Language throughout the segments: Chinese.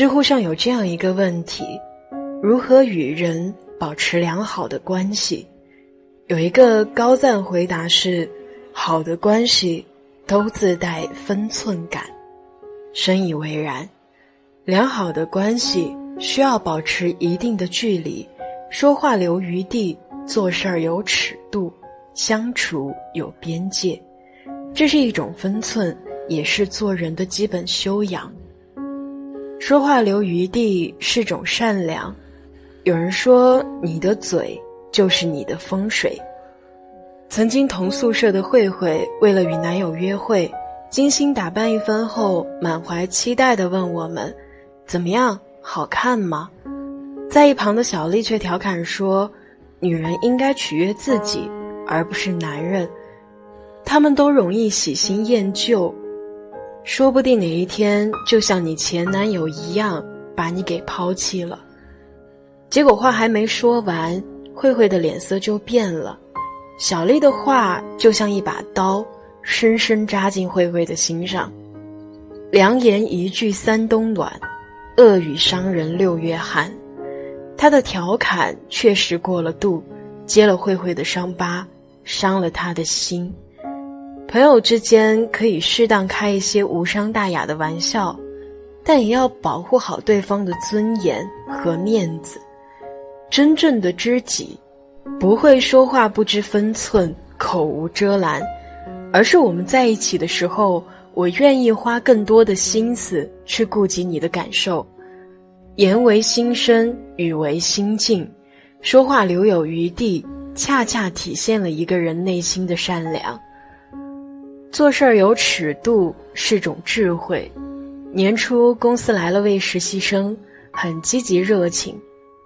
知乎上有这样一个问题：如何与人保持良好的关系？有一个高赞回答是：好的关系都自带分寸感。深以为然，良好的关系需要保持一定的距离，说话留余地，做事儿有尺度，相处有边界。这是一种分寸，也是做人的基本修养。说话留余地是种善良。有人说，你的嘴就是你的风水。曾经同宿舍的慧慧为了与男友约会，精心打扮一番后，满怀期待地问我们：怎么样，好看吗？在一旁的小丽却调侃说，女人应该取悦自己，而不是男人，他们都容易喜新厌旧，说不定哪一天就像你前男友一样把你给抛弃了。结果话还没说完，慧慧的脸色就变了。小丽的话就像一把刀，深深扎进慧慧的心上。良言一句三冬暖，恶语伤人六月寒。她的调侃确实过了度，揭了慧慧的伤疤，伤了她的心。朋友之间可以适当开一些无伤大雅的玩笑，但也要保护好对方的尊严和面子。真正的知己不会说话不知分寸，口无遮拦，而是我们在一起的时候，我愿意花更多的心思去顾及你的感受。言为心声，语为心境，说话留有余地，恰恰体现了一个人内心的善良。做事儿有尺度是种智慧。年初公司来了位实习生，很积极热情，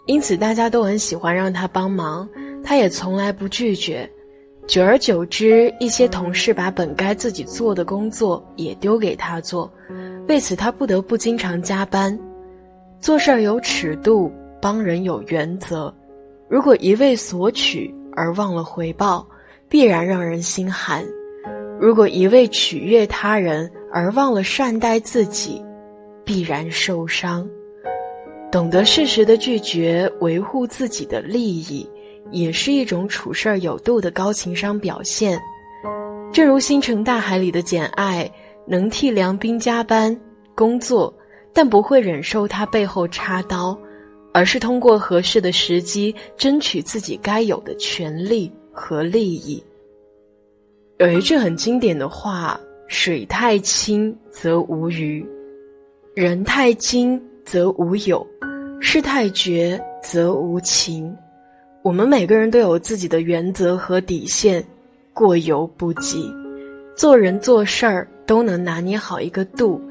因此大家都很喜欢让他帮忙，他也从来不拒绝。久而久之，一些同事把本该自己做的工作也丢给他做，为此他不得不经常加班。做事儿有尺度，帮人有原则。如果一味索取而忘了回报，必然让人心寒。如果一味取悦他人而忘了善待自己，必然受伤。懂得适时的拒绝，维护自己的利益，也是一种处事有度的高情商表现。正如星辰大海里的简爱，能替梁斌加班工作，但不会忍受他背后插刀，而是通过合适的时机争取自己该有的权利和利益。有一句很经典的话，水太清则无鱼，人太精则无友，事太绝则无情。我们每个人都有自己的原则和底线，过犹不及。做人做事儿都能拿捏好一个度，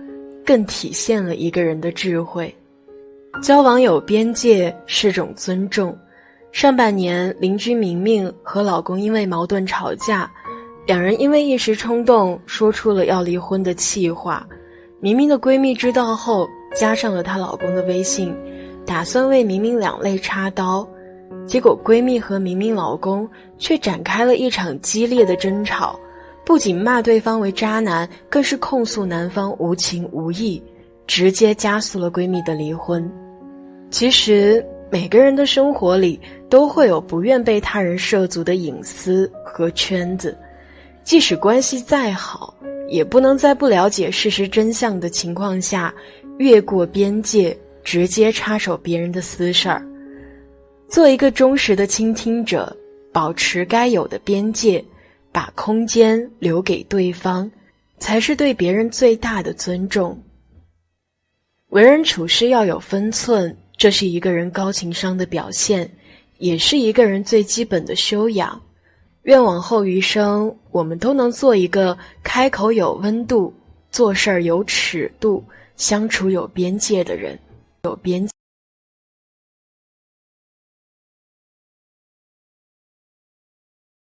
更体现了一个人的智慧。交往有边界是种尊重。上半年，邻居明明和老公因为矛盾吵架，两人因为一时冲动说出了要离婚的气话。明明的闺蜜知道后，加上了她老公的微信，打算为明明两肋插刀。结果闺蜜和明明老公却展开了一场激烈的争吵，不仅骂对方为渣男，更是控诉男方无情无义，直接加速了闺蜜的离婚。其实每个人的生活里都会有不愿被他人涉足的隐私和圈子，即使关系再好，也不能在不了解事实真相的情况下越过边界，直接插手别人的私事儿。做一个忠实的倾听者，保持该有的边界，把空间留给对方，才是对别人最大的尊重。为人处事要有分寸，这是一个人高情商的表现，也是一个人最基本的修养。愿往后余生，我们都能做一个开口有温度，做事儿有尺度，相处有边界的人。有边界。